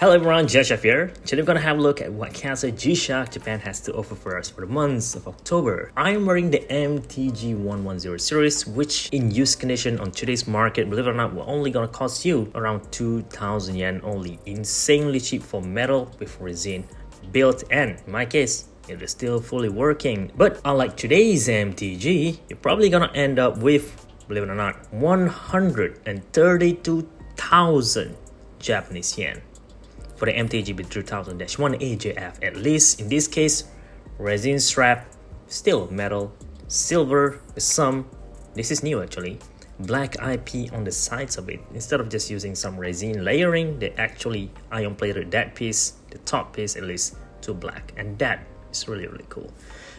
Hello everyone, gshock here. Today we're gonna have a look at what Casio G-Shock Japan has to offer for us for the month of October. I am wearing the MTG110 series, which in use condition on today's market, believe it or not, will only gonna cost you around 2,000 yen only. Insanely cheap for metal with resin built in my case. It is still fully working. But unlike today's MTG, you're probably gonna end up with, believe it or not, 132,000 Japanese yen. For the MTG B3000-1 AJF, at least in this case, resin strap, still metal, silver with some, this is new actually, black IP on the sides of it. Instead of just using some resin layering, they actually ion plated that piece, the top piece at least, to black, and that is really cool.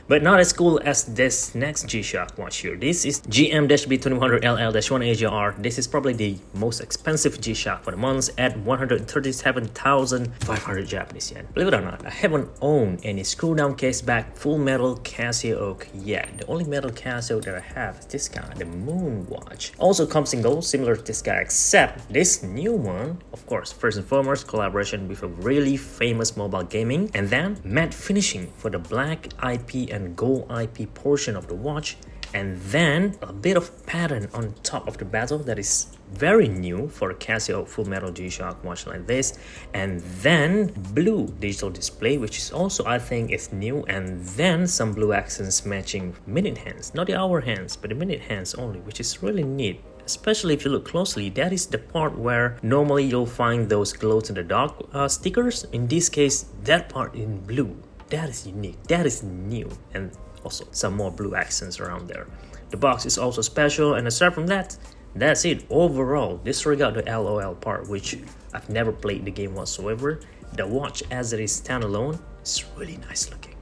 But not as cool as this next G-Shock watch here. This is GM-B2100LL-1 AJR. This is probably the most expensive G-Shock for the month at 137,500 Japanese yen. Believe it or not, I haven't owned any screw-down case back full metal Casio oak yet. The only metal Casio that I have is this guy, the Moon watch. Also comes in gold, similar to this guy, except this new one, of course, first and foremost, collaboration with a really famous mobile gaming, and then matte finishing for the black IP and gold IP portion of the watch, and then a bit of pattern on top of the bezel that is very new for a Casio full metal G-Shock watch like this, and then blue digital display, which is also I think is new, and then some blue accents matching minute hands, not the hour hands but the minute hands only, which is really neat. Especially if you look closely, that is the part where normally you'll find those glows in the dark stickers. In this case, that part in blue. That is unique, that is new, and also some more blue accents around there. The box is also special, and aside from that, that's it. Overall, disregard the LOL part, which I've never played the game whatsoever. The watch as it is standalone is really nice looking.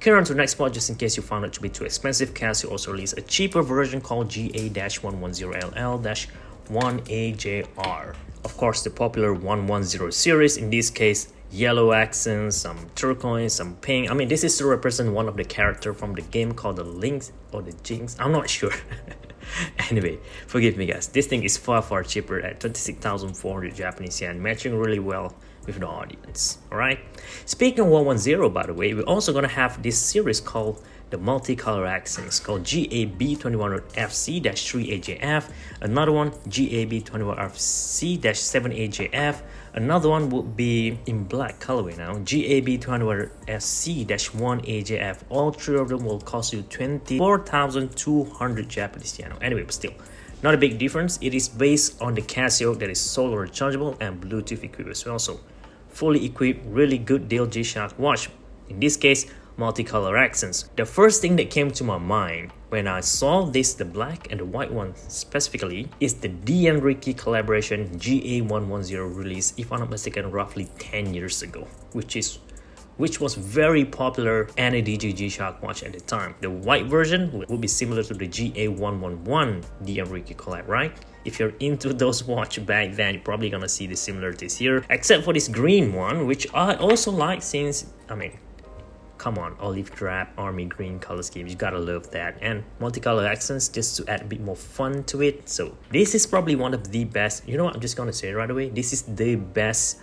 Carry on to the next part. Just in case you found it to be too expensive, Casio also released a cheaper version called GA-110LL-1 AJR. Of course, the popular 110 series, in this case, yellow accents, some turquoise, some pink. I mean, this is to represent one of the character from the game called the Lynx or the Jinx. I'm not sure. Anyway, forgive me guys. This thing is far cheaper at 26,400 Japanese yen, matching really well with the audience. Alright. Speaking of 110, by the way, we're also gonna have this series called the multicolor accents called GAB2100FC-3 AJF, another one GAB2100FC-7 AJF, another one would be in black colorway now, GAB2100FC-1 AJF. All three of them will cost you 24,200 Japanese yen. Anyway, but still, not a big difference. It is based on the Casio that is solar rechargeable and Bluetooth equipped as well. So fully equipped, really good deal G-Shock watch. In this case, multicolor accents. The first thing that came to my mind when I saw this, the black and the white one specifically, is the D&Ricky collaboration GA110 release, if I'm not mistaken, roughly 10 years ago, which was very popular NADG G-Shock watch at the time. The white version would be similar to the GA111 D&Ricky collab, right? If you're into those watch back then, you're probably gonna see the similarities here, except for this green one, which I also like since, I mean, come on, olive drab, army green color scheme, you gotta love that. And multicolor accents just to add a bit more fun to it. So this is probably one of the best, you know what, I'm just gonna say it right away, this is the best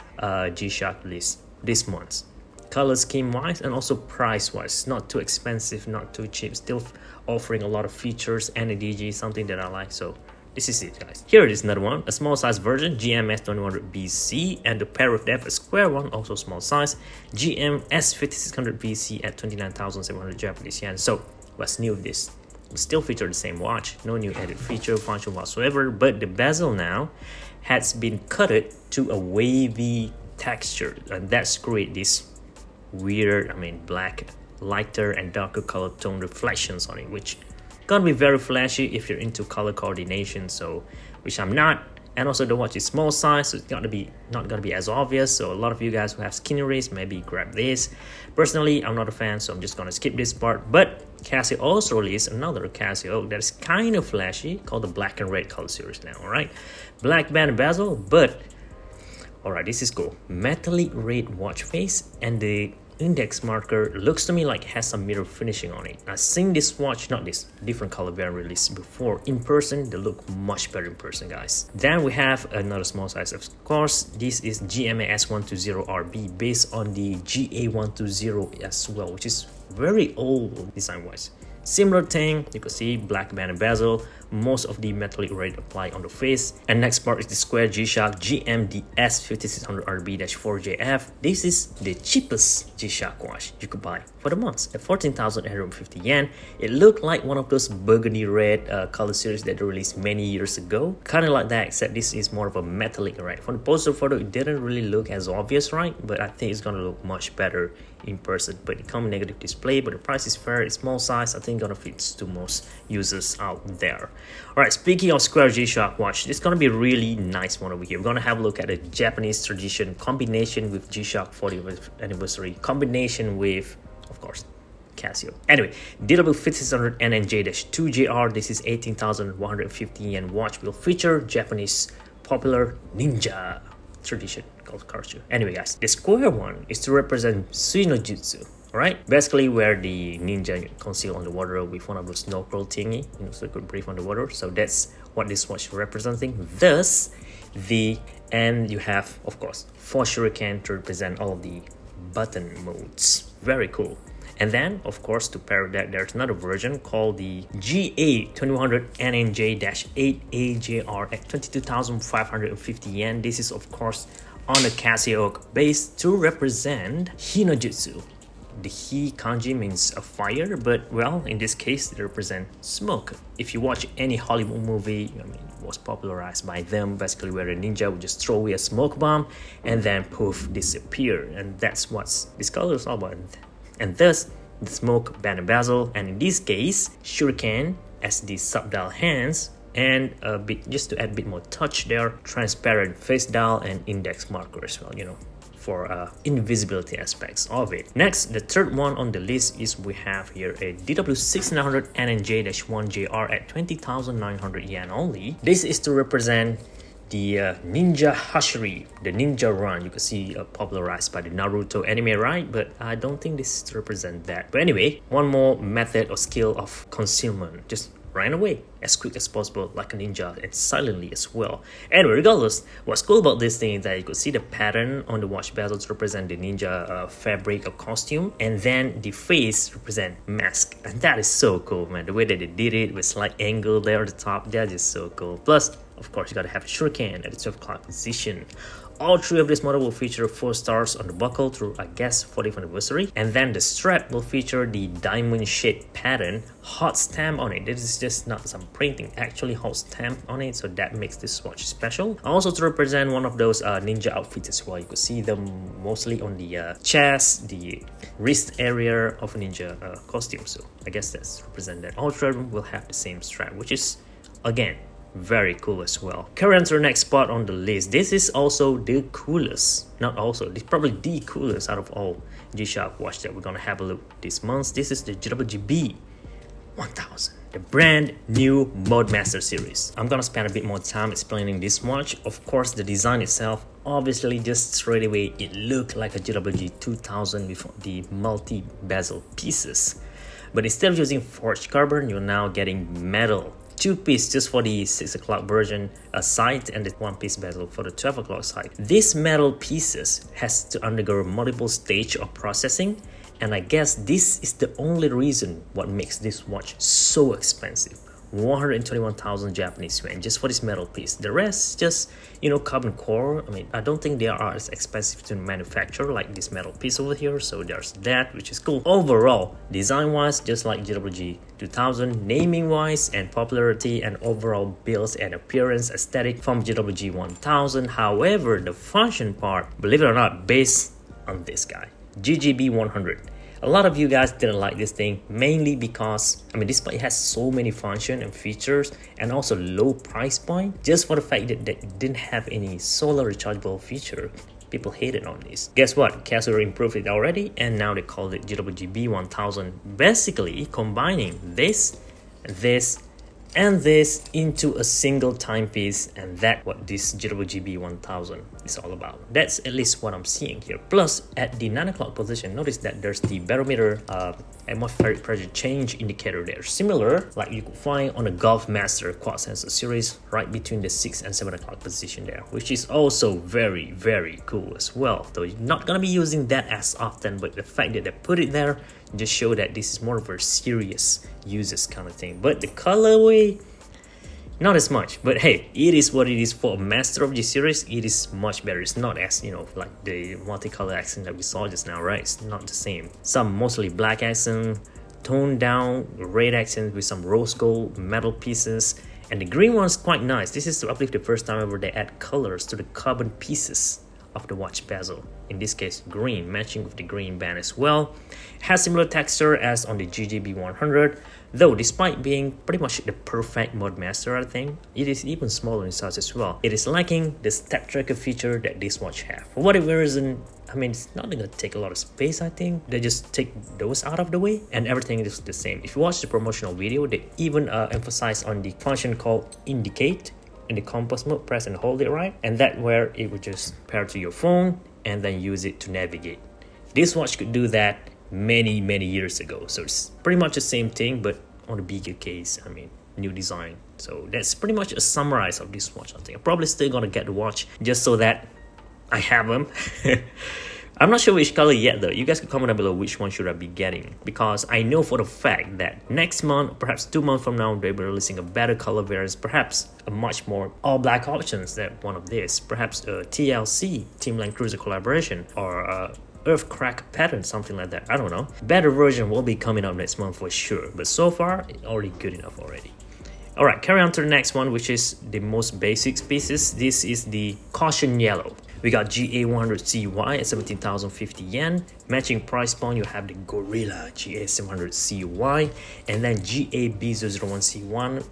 G-Shock release this month. Color scheme wise and also price wise, not too expensive, not too cheap, still offering a lot of features and a DG, something that I like. So this is it guys. Here it is, another one, a small size version, GMS2100BC, and to pair with that, a square one, also small size, GMS5600BC at 29,700 Japanese yen. So what's new with this? It still features the same watch, no new added feature function whatsoever, but the bezel now has been cutted to a wavy texture, and that's great. This weird, I mean, black, lighter and darker color tone reflections on it, which gonna be very flashy if you're into color coordination, so which I'm not. And also the watch is small size, so it's not gonna be as obvious. So a lot of you guys who have skinny wrists, maybe grab this. Personally, I'm not a fan, so I'm just gonna skip this part. But Casio also released another Casio that is kind of flashy, called the black and red color series now. Alright, black band bezel, but alright, this is cool. Metallic red watch face, and the index marker looks to me like it has some mirror finishing on it. I've seen this watch, not this, different color variant released before. In person, they look much better in person, guys. Then we have another small size, of course. This is GMAS120RB based on the GA120 as well, which is very old design-wise. Similar thing, you can see black band and bezel, most of the metallic red applied on the face. And next part is the square G-Shock GMDS5600RB-4JF. This is the cheapest G-Shock watch you could buy for the month at 14,850 yen. It looked like one of those burgundy red color series that they released many years ago. Kind of like that, except this is more of a metallic red. From the poster photo, it didn't really look as obvious, right? But I think it's gonna look much better in person. But it comes negative display, but the price is fair. It's small size. I think gonna fit to most users out there. Alright, speaking of square G-Shock watch, this is gonna be a really nice one over here. We're gonna have a look at a Japanese tradition combination with G-Shock 40th anniversary combination with, of course, Casio. Anyway, DW5600 NNJ-2JR. This is 18,150 yen watch. Will feature Japanese popular ninja tradition called culture. Anyway, guys, the square one is to represent Suinojutsu. Alright, basically where the ninja conceal underwater with one of those snorkel thingy, so you could breathe underwater. So that's what this watch is representing. Thus, and you have, of course, 4 shuriken to represent all of the button modes. Very cool. And then, of course, to pair that, there's another version called the GA2100 NNJ-8AJR at 22,550 yen. This is, of course, on the Casio base to represent Hinojutsu. The Hi kanji means a fire, but well, in this case, they represent smoke. If you watch any Hollywood movie, I mean, it was popularized by them, basically where a ninja would just throw away a smoke bomb and then poof, disappear. And that's what this color is all about. And thus, the smoke band and bezel, and in this case, shuriken as the subdial hands, and a bit, just to add a bit more touch there, transparent face dial and index marker as well, for invisibility aspects of it. Next, the third one on the list is we have here a DW6900 NNJ-1JR at 20,900 yen only. This is to represent the Ninja Hashiri, the Ninja Run. You can see popularized by the Naruto anime, right? But I don't think this is to represent that. But anyway, one more method or skill of concealment. Just ran away as quick as possible like a ninja and silently as well. Anyway, regardless, what's cool about this thing is that you could see the pattern on the watch bezel to represent the ninja fabric or costume, and then the face represent mask, and that is so cool, man. The way that they did it with slight angle there at the top, that is so cool. Plus, of course, you gotta have a shuriken at the 12 o'clock position. All 3 of this model will feature 4 stars on the buckle through, I guess, 40th anniversary. And then the strap will feature the diamond shaped pattern, hot stamp on it. This is just not some printing, actually hot stamp on it, so that makes this watch special. Also to represent one of those ninja outfits as well. You could see them mostly on the chest, the wrist area of a ninja costume. So I guess that's represent that. All 3 of them will have the same strap, which is, again, very cool as well. Carry on to the next spot on the list. This is also the coolest, not also, this is probably the coolest out of all G-Shock watch that we're gonna have a look this month. This is the GWGB 1000, the brand new Mode Master series. I'm gonna spend a bit more time explaining this watch. Of course, the design itself, obviously just straight away, it looked like a GWG 2000 with the multi-bezel pieces. But instead of using forged carbon, you're now getting metal. 2-piece just for the 6 o'clock version side, and the 1-piece bezel for the 12 o'clock side. These metal pieces has to undergo multiple stage of processing, and I guess this is the only reason what makes this watch so expensive. 121,000 Japanese yen just for this metal piece. The rest just, carbon core. I mean, I don't think they are as expensive to manufacture like this metal piece over here, so there's that, which is cool. Overall, design wise, just like GWG 2000, naming wise and popularity and overall builds and appearance aesthetic from GWG 1000. However, the function part, believe it or not, based on this guy, GGB 100. A lot of you guys didn't like this thing, mainly because, despite it has so many functions and features and also low price point, just for the fact that it didn't have any solar rechargeable feature, people hated on this. Guess what? Casio improved it already, and now they called it GWGB 1000, basically combining this, and this into a single timepiece, and that's what this GWGB 1000 is all about. That's at least what I'm seeing here. Plus, at the 9 o'clock position, notice that there's the barometer atmospheric pressure change indicator there, similar like you could find on a Golf Master quad sensor series right between the 6 and 7 o'clock position there, which is also very cool as well. Though you're not gonna be using that as often, but the fact that they put it there just show that this is more of a serious users kind of thing. But the colorway, not as much, but hey, it is what it is. For a Master of G series, it is much better. It's not as, you know, like the multicolor accent that we saw just now, right? It's not the same. Some mostly black accent, toned down red accent with some rose gold metal pieces, and the green one's quite nice. This is, I believe, the first time ever they add colors to the carbon pieces of the watch bezel. In this case, green, matching with the green band as well. It has similar texture as on the GGB 100, though despite being pretty much the perfect mode master, I think, it is even smaller in size as well. It is lacking the step tracker feature that this watch have. For whatever reason, I mean, it's not gonna take a lot of space, I think. They just take those out of the way and everything is the same. If you watch the promotional video, they even emphasize on the function called indicate. In the compass mode, press and hold it right, and that where it would just pair to your phone and then use it to navigate. This watch could do that many years ago, so it's pretty much the same thing but on a bigger case. I mean, new design. So that's pretty much a summarize of this watch. I think I'm probably still gonna get the watch just so that I have them. I'm not sure which color yet though. You guys can comment down below which one should I be getting, because I know for the fact that next month, perhaps 2 months from now, they'll be releasing a better color variants, perhaps a much more all black options than one of this, perhaps a TLC, Team Land Cruiser collaboration, or Earth Crack pattern, something like that. I don't know. Better version will be coming up next month for sure, but so far it's already good enough already. Alright, carry on to the next one, which is the most basic pieces. This is the Caution Yellow. We got GA100CY at 17,050 yen. Matching price point, you have the Gorilla GA700CY, and then GAB001C1,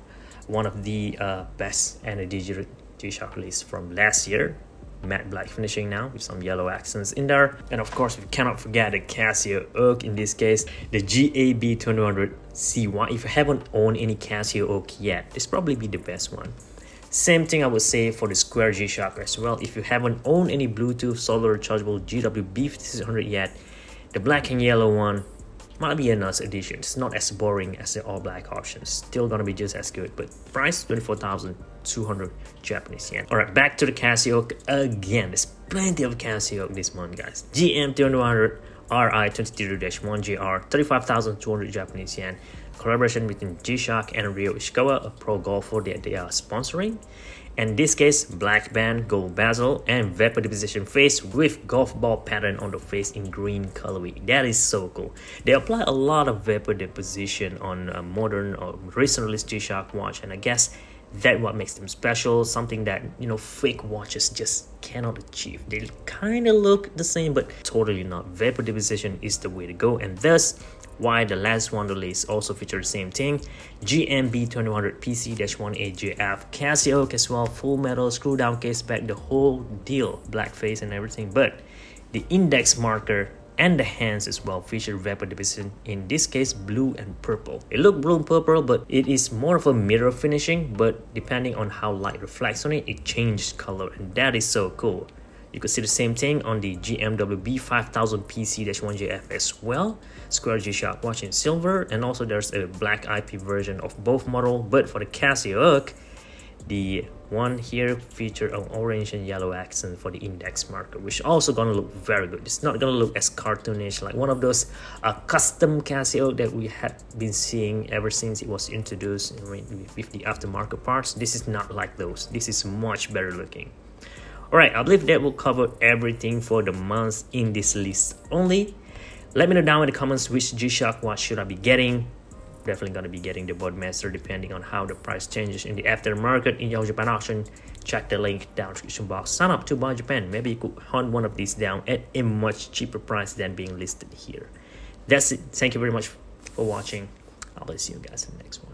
one of the best and digital G-Shock release from last year. Matte black finishing now with some yellow accents in there. And of course, we cannot forget the Casio Oak, in this case the GAB200CY. If you haven't owned any Casio Oak yet, this probably be the best one. Same thing I would say for the Square G-Shock as well. If you haven't owned any Bluetooth solar rechargeable GW-B5600 yet, the black and yellow one might be a nice addition. It's not as boring as the all black options. Still gonna be just as good, but price 24,200 Japanese yen. Alright, back to the Casio again. There's plenty of Casio this month, guys. GM200 RI23-1JR, 35,200 Japanese yen. Collaboration between G-Shock and Ryo Ishikawa, a pro golfer that they are sponsoring. In this case, black band, gold bezel, and vapor deposition face with golf ball pattern on the face in green colorway. That is so cool. They apply a lot of vapor deposition on a modern or recent released G-Shock watch, and I guess that's what makes them special. Something that, you know, fake watches just cannot achieve. They kind of look the same, but totally not. Vapor deposition is the way to go, and thus why the last one release also featured the same thing. GMB200 PC-1AJF Casio Oak as well, full metal, screw down case back, the whole deal, black face and everything. But the index marker and the hands as well feature vapor deposition, in this case blue and purple. It look blue and purple, but it is more of a mirror finishing, but depending on how light reflects on it, it changes color, and that is so cool. You could see the same thing on the GMWB 5000 PC-1JF as well. Square G-Shock watch in silver, and also there's a black IP version of both model. But for the Casio Oak, the one here featured an orange and yellow accent for the index marker, which also gonna look very good. It's not gonna look as cartoonish like one of those custom Casio that we had been seeing ever since it was introduced with the aftermarket parts. This is not like those. This is much better looking. Alright, I believe that will cover everything for the months in this list only. Let me know down in the comments which G-Shock watch should I be getting. Definitely gonna be getting the Boardmaster depending on how the price changes in the aftermarket in Yahoo Japan auction. Check the link down in the description box. Sign up to Buy Japan. Maybe you could hunt one of these down at a much cheaper price than being listed here. That's it. Thank you very much for watching. I'll see you guys in the next one.